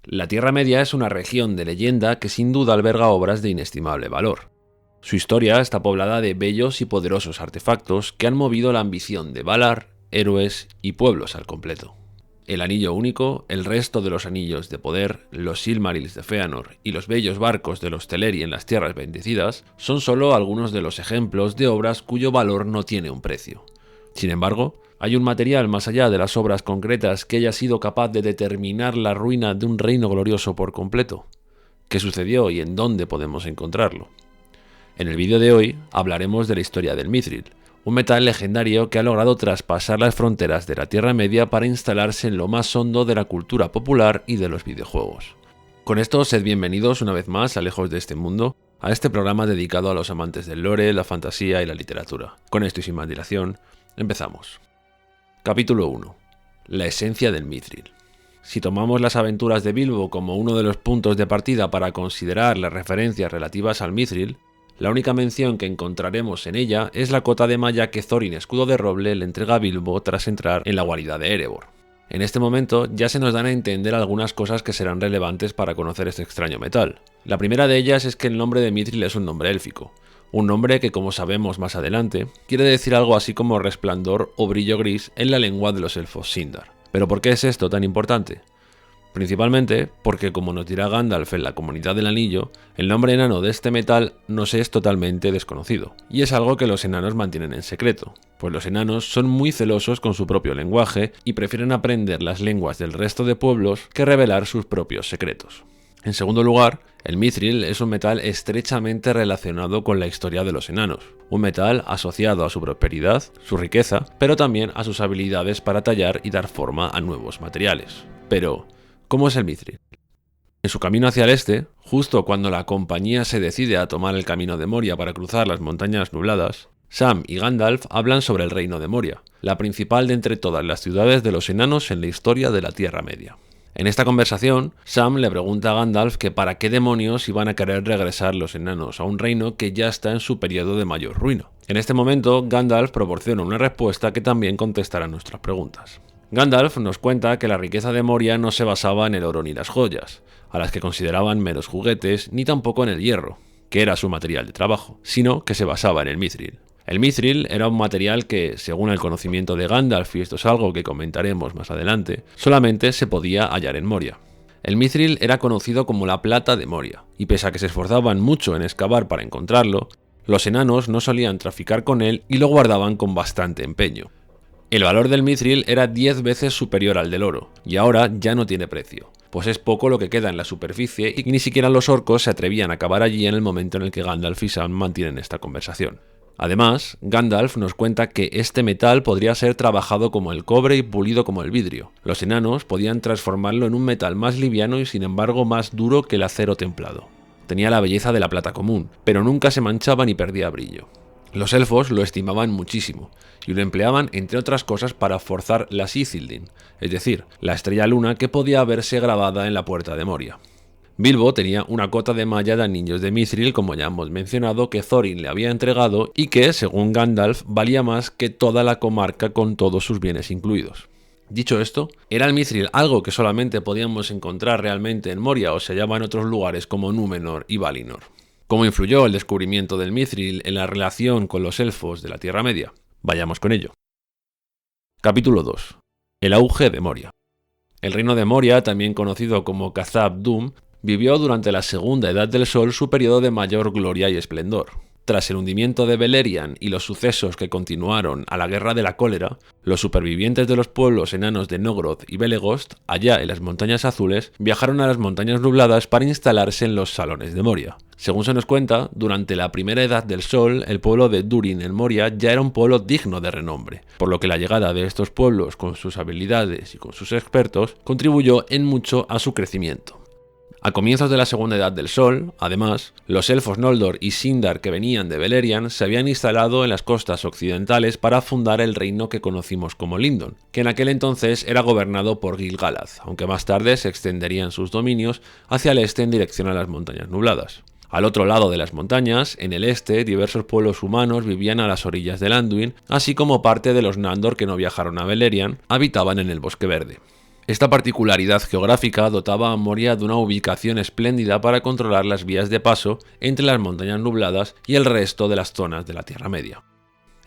La Tierra Media es una región de leyenda que sin duda alberga obras de inestimable valor. Su historia está poblada de bellos y poderosos artefactos que han movido la ambición de Valar, héroes y pueblos al completo. El Anillo Único, el resto de los Anillos de Poder, los Silmarils de Fëanor y los bellos barcos de los Teleri en las Tierras Bendecidas son solo algunos de los ejemplos de obras cuyo valor no tiene un precio. Sin embargo, hay un material más allá de las obras concretas que haya sido capaz de determinar la ruina de un reino glorioso por completo. ¿Qué sucedió y en dónde podemos encontrarlo? En el vídeo de hoy hablaremos de la historia del Mithril, un metal legendario que ha logrado traspasar las fronteras de la Tierra Media para instalarse en lo más hondo de la cultura popular y de los videojuegos. Con esto, sed bienvenidos una vez más a Lejos de este Mundo, a este programa dedicado a los amantes del lore, la fantasía y la literatura. Con esto y sin más dilación, empezamos. Capítulo 1. La esencia del Mithril. Si tomamos las aventuras de Bilbo como uno de los puntos de partida para considerar las referencias relativas al Mithril, la única mención que encontraremos en ella es la cota de malla que Thorin Escudo de Roble le entrega a Bilbo tras entrar en la guarida de Erebor. En este momento ya se nos dan a entender algunas cosas que serán relevantes para conocer este extraño metal. La primera de ellas es que el nombre de Mithril es un nombre élfico, un nombre que, como sabemos más adelante, quiere decir algo así como resplandor o brillo gris en la lengua de los elfos Sindar. ¿Pero por qué es esto tan importante? Principalmente porque, como nos dirá Gandalf en la Comunidad del Anillo, el nombre enano de este metal nos es totalmente desconocido, y es algo que los enanos mantienen en secreto, pues los enanos son muy celosos con su propio lenguaje y prefieren aprender las lenguas del resto de pueblos que revelar sus propios secretos. En segundo lugar, el Mithril es un metal estrechamente relacionado con la historia de los enanos, un metal asociado a su prosperidad, su riqueza, pero también a sus habilidades para tallar y dar forma a nuevos materiales. Pero, ¿cómo es el Mithril? En su camino hacia el este, justo cuando la compañía se decide a tomar el camino de Moria para cruzar las montañas nubladas, Sam y Gandalf hablan sobre el reino de Moria, la principal de entre todas las ciudades de los enanos en la historia de la Tierra Media. En esta conversación, Sam le pregunta a Gandalf que para qué demonios iban a querer regresar los enanos a un reino que ya está en su periodo de mayor ruina. En este momento, Gandalf proporciona una respuesta que también contestará nuestras preguntas. Gandalf nos cuenta que la riqueza de Moria no se basaba en el oro ni las joyas, a las que consideraban meros juguetes, ni tampoco en el hierro, que era su material de trabajo, sino que se basaba en el Mithril. El Mithril era un material que, según el conocimiento de Gandalf, y esto es algo que comentaremos más adelante, solamente se podía hallar en Moria. El Mithril era conocido como la plata de Moria, y pese a que se esforzaban mucho en excavar para encontrarlo, los enanos no solían traficar con él y lo guardaban con bastante empeño. El valor del Mithril era 10 veces superior al del oro, y ahora ya no tiene precio, pues es poco lo que queda en la superficie y ni siquiera los orcos se atrevían a cavar allí en el momento en el que Gandalf y Sam mantienen esta conversación. Además, Gandalf nos cuenta que este metal podría ser trabajado como el cobre y pulido como el vidrio. Los enanos podían transformarlo en un metal más liviano y sin embargo más duro que el acero templado. Tenía la belleza de la plata común, pero nunca se manchaba ni perdía brillo. Los elfos lo estimaban muchísimo, y lo empleaban entre otras cosas para forzar la Sithildin, es decir, la estrella luna que podía verse grabada en la puerta de Moria. Bilbo tenía una cota de malla de anillos de Mithril, como ya hemos mencionado, que Thorin le había entregado y que, según Gandalf, valía más que toda la comarca con todos sus bienes incluidos. Dicho esto, ¿era el Mithril algo que solamente podíamos encontrar realmente en Moria o se hallaba en otros lugares como Númenor y Valinor? ¿Cómo influyó el descubrimiento del Mithril en la relación con los elfos de la Tierra Media? Vayamos con ello. Capítulo 2. El auge de Moria. El reino de Moria, también conocido como Khazad-dûm, vivió durante la Segunda Edad del Sol su periodo de mayor gloria y esplendor. Tras el hundimiento de Beleriand y los sucesos que continuaron a la Guerra de la Cólera, los supervivientes de los pueblos enanos de Nogrod y Belegost, allá en las Montañas Azules, viajaron a las Montañas Nubladas para instalarse en los Salones de Moria. Según se nos cuenta, durante la Primera Edad del Sol, el pueblo de Durin en Moria ya era un pueblo digno de renombre, por lo que la llegada de estos pueblos con sus habilidades y con sus expertos contribuyó en mucho a su crecimiento. A comienzos de la Segunda Edad del Sol, además, los elfos Noldor y Sindar que venían de Beleriand se habían instalado en las costas occidentales para fundar el reino que conocimos como Lindon, que en aquel entonces era gobernado por Gil-galad, aunque más tarde se extenderían sus dominios hacia el este en dirección a las Montañas Nubladas. Al otro lado de las montañas, en el este, diversos pueblos humanos vivían a las orillas del Anduin, así como parte de los Nandor que no viajaron a Beleriand habitaban en el Bosque Verde. Esta particularidad geográfica dotaba a Moria de una ubicación espléndida para controlar las vías de paso entre las montañas nubladas y el resto de las zonas de la Tierra Media.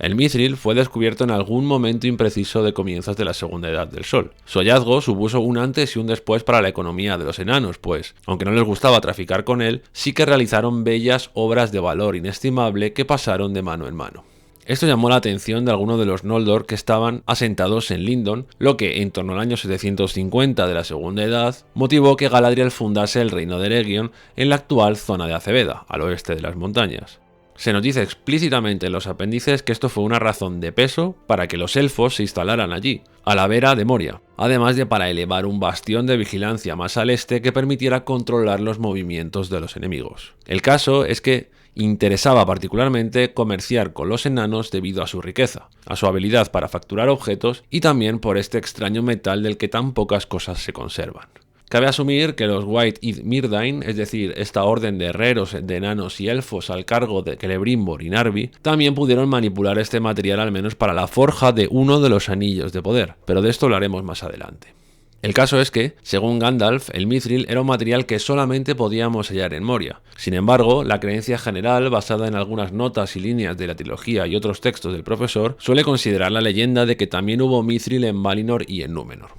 El mithril fue descubierto en algún momento impreciso de comienzos de la Segunda Edad del Sol. Su hallazgo supuso un antes y un después para la economía de los enanos, pues, aunque no les gustaba traficar con él, sí que realizaron bellas obras de valor inestimable que pasaron de mano en mano. Esto llamó la atención de algunos de los Noldor que estaban asentados en Lindon, lo que, en torno al año 750 de la Segunda Edad, motivó que Galadriel fundase el reino de Eregion en la actual zona de Aceveda, al oeste de las montañas. Se nos dice explícitamente en los apéndices que esto fue una razón de peso para que los elfos se instalaran allí, a la vera de Moria, además de para elevar un bastión de vigilancia más al este que permitiera controlar los movimientos de los enemigos. El caso es que interesaba particularmente comerciar con los enanos debido a su riqueza, a su habilidad para facturar objetos y también por este extraño metal del que tan pocas cosas se conservan. Cabe asumir que los White-Eyed Myrdain, es decir, esta orden de herreros, de enanos y elfos al cargo de Celebrimbor y Narvi, también pudieron manipular este material al menos para la forja de uno de los anillos de poder, pero de esto hablaremos más adelante. El caso es que, según Gandalf, el mithril era un material que solamente podíamos hallar en Moria. Sin embargo, la creencia general, basada en algunas notas y líneas de la trilogía y otros textos del profesor, suele considerar la leyenda de que también hubo mithril en Valinor y en Númenor.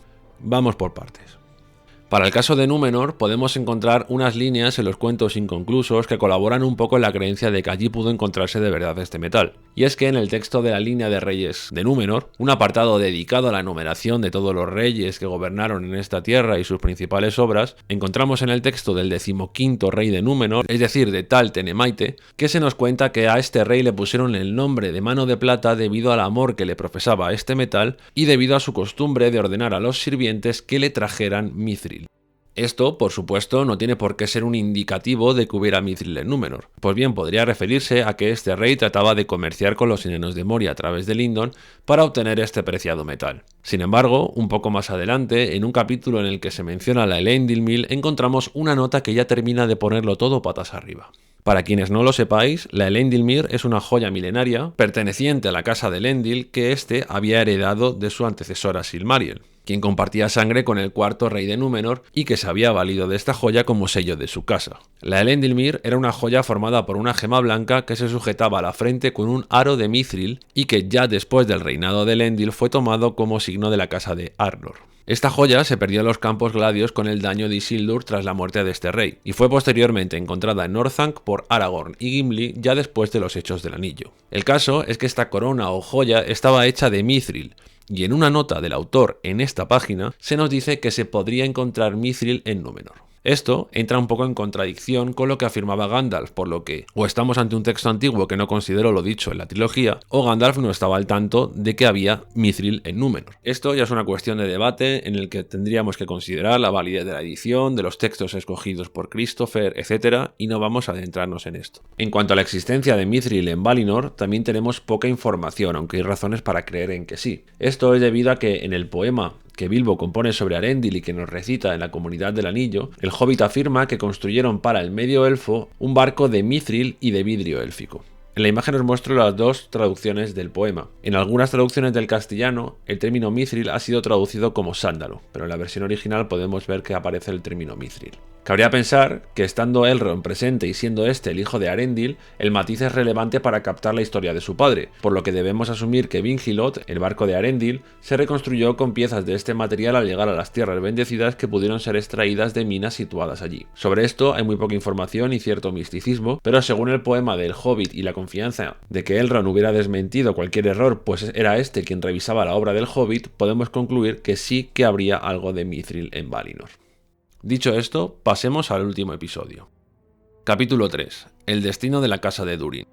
Vamos por partes. Para el caso de Númenor, podemos encontrar unas líneas en los cuentos inconclusos que colaboran un poco en la creencia de que allí pudo encontrarse de verdad este metal. Y es que en el texto de la línea de reyes de Númenor, un apartado dedicado a la enumeración de todos los reyes que gobernaron en esta tierra y sus principales obras, encontramos en el texto del 15º rey de Númenor, es decir, de Tal Tenemaite, que se nos cuenta que a este rey le pusieron el nombre de Mano de Plata debido al amor que le profesaba a este metal y debido a su costumbre de ordenar a los sirvientes que le trajeran mithril. Esto, por supuesto, no tiene por qué ser un indicativo de que hubiera mithril en Númenor. Pues bien, podría referirse a que este rey trataba de comerciar con los enanos de Moria a través de Lindon para obtener este preciado metal. Sin embargo, un poco más adelante, en un capítulo en el que se menciona la Elendil, encontramos una nota que ya termina de ponerlo todo patas arriba. Para quienes no lo sepáis, la Elendil es una joya milenaria perteneciente a la casa de Elendil que éste había heredado de su antecesora Silmaril, quien compartía sangre con el cuarto rey de Númenor y que se había valido de esta joya como sello de su casa. La Elendil era una joya formada por una gema blanca que se sujetaba a la frente con un aro de mithril y que ya después del reinado de Elendil fue tomado como signo de la casa de Arnor. Esta joya se perdió en los campos gladios con el daño de Isildur tras la muerte de este rey, y fue posteriormente encontrada en Northanc por Aragorn y Gimli ya después de los Hechos del Anillo. El caso es que esta corona o joya estaba hecha de mithril, y en una nota del autor en esta página se nos dice que se podría encontrar mithril en Númenor. Esto entra un poco en contradicción con lo que afirmaba Gandalf, por lo que o estamos ante un texto antiguo que no considero lo dicho en la trilogía, o Gandalf no estaba al tanto de que había mithril en Númenor. Esto ya es una cuestión de debate en el que tendríamos que considerar la validez de la edición, de los textos escogidos por Christopher, etc., y no vamos a adentrarnos en esto. En cuanto a la existencia de mithril en Valinor, también tenemos poca información, aunque hay razones para creer en que sí. Esto es debido a que en el poema que Bilbo compone sobre Arendil y que nos recita en la Comunidad del Anillo, el Hobbit afirma que construyeron para el medio elfo un barco de mithril y de vidrio élfico. En la imagen os muestro las dos traducciones del poema. En algunas traducciones del castellano, el término mithril ha sido traducido como sándalo, pero en la versión original podemos ver que aparece el término mithril. Cabría pensar que estando Elrond presente y siendo este el hijo de Arendil, el matiz es relevante para captar la historia de su padre, por lo que debemos asumir que Vingilot, el barco de Arendil, se reconstruyó con piezas de este material al llegar a las tierras bendecidas que pudieron ser extraídas de minas situadas allí. Sobre esto hay muy poca información y cierto misticismo, pero según el poema del Hobbit y la confianza de que Elrond hubiera desmentido cualquier error, pues era este quien revisaba la obra del Hobbit, podemos concluir que sí que habría algo de mithril en Valinor. Dicho esto, pasemos al último episodio. Capítulo 3. El destino de la casa de Durin.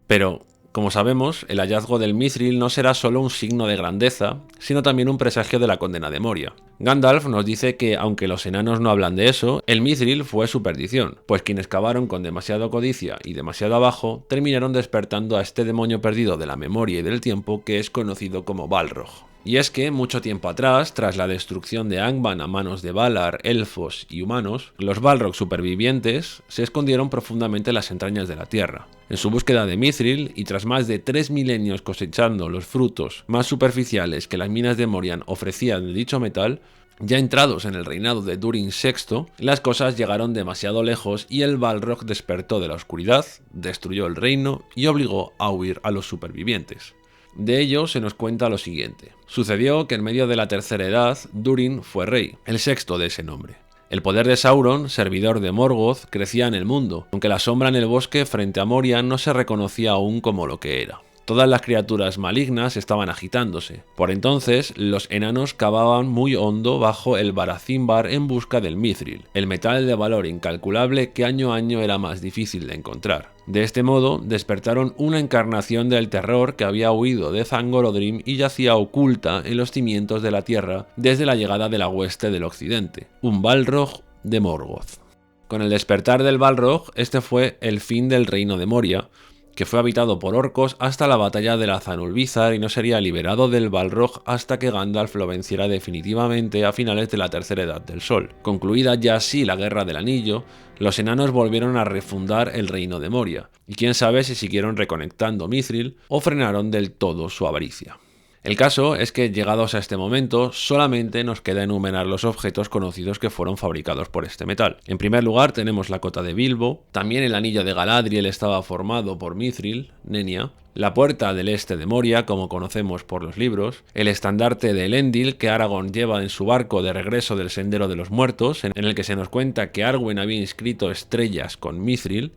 Pero, como sabemos, el hallazgo del mithril no será solo un signo de grandeza, sino también un presagio de la condena de Moria. Gandalf nos dice que, aunque los enanos no hablan de eso, el mithril fue su perdición, pues quienes cavaron con demasiada codicia y demasiado abajo, terminaron despertando a este demonio perdido de la memoria y del tiempo que es conocido como Balrog. Y es que, mucho tiempo atrás, tras la destrucción de Angband a manos de Valar, elfos y humanos, los Balrog supervivientes se escondieron profundamente en las entrañas de la tierra. En su búsqueda de mithril, y tras más de 3 milenios cosechando los frutos más superficiales que las minas de Morian ofrecían de dicho metal, Ya entrados en el reinado de Durin VI, las cosas llegaron demasiado lejos y el Balrog despertó de la oscuridad, destruyó el reino y obligó a huir a los supervivientes. De ello se nos cuenta lo siguiente. Sucedió que en medio de la Tercera Edad, Durin fue rey, el sexto de ese nombre. El poder de Sauron, servidor de Morgoth, crecía en el mundo, aunque la sombra en el bosque frente a Moria no se reconocía aún como lo que era. Todas las criaturas malignas estaban agitándose. Por entonces, los enanos cavaban muy hondo bajo el Baracimbar en busca del mithril, el metal de valor incalculable que año a año era más difícil de encontrar. De este modo, despertaron una encarnación del terror que había huido de Zangorodrim y yacía oculta en los cimientos de la tierra desde la llegada de la hueste del occidente, un Balrog de Morgoth. Con el despertar del Balrog, este fue el fin del reino de Moria, que fue habitado por orcos hasta la batalla de la Zanulbizar y no sería liberado del Balrog hasta que Gandalf lo venciera definitivamente a finales de la Tercera Edad del Sol. Concluida ya así la Guerra del Anillo, los enanos volvieron a refundar el reino de Moria, y quién sabe si siguieron reconectando mithril o frenaron del todo su avaricia. El caso es que, llegados a este momento, solamente nos queda enumerar los objetos conocidos que fueron fabricados por este metal. En primer lugar tenemos la cota de Bilbo, también el anillo de Galadriel estaba formado por mithril, Nenya, la puerta del este de Moria, como conocemos por los libros, el estandarte de Elendil que Aragorn lleva en su barco de regreso del Sendero de los Muertos, en el que se nos cuenta que Arwen había inscrito estrellas con mithril,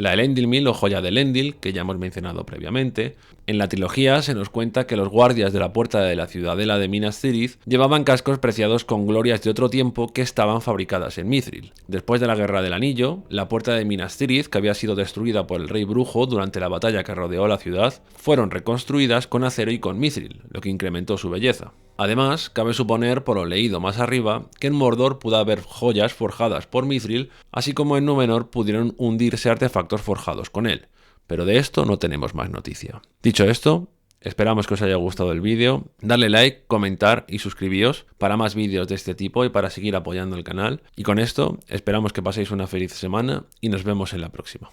la Elendilmil o joya de Elendil, que ya hemos mencionado previamente. En la trilogía se nos cuenta que los guardias de la puerta de la ciudadela de Minas Tirith llevaban cascos preciados con glorias de otro tiempo que estaban fabricadas en mithril. Después de la Guerra del Anillo, la puerta de Minas Tirith, que había sido destruida por el rey brujo durante la batalla que rodeó la ciudad, fueron reconstruidas con acero y con mithril, lo que incrementó su belleza. Además, cabe suponer, por lo leído más arriba, que en Mordor pudo haber joyas forjadas por mithril, así como en Númenor pudieron hundirse artefactos forjados con él. Pero de esto no tenemos más noticia. Dicho esto, esperamos que os haya gustado el vídeo. Darle like, comentar y suscribíos para más vídeos de este tipo y para seguir apoyando el canal. Y con esto, esperamos que paséis una feliz semana y nos vemos en la próxima.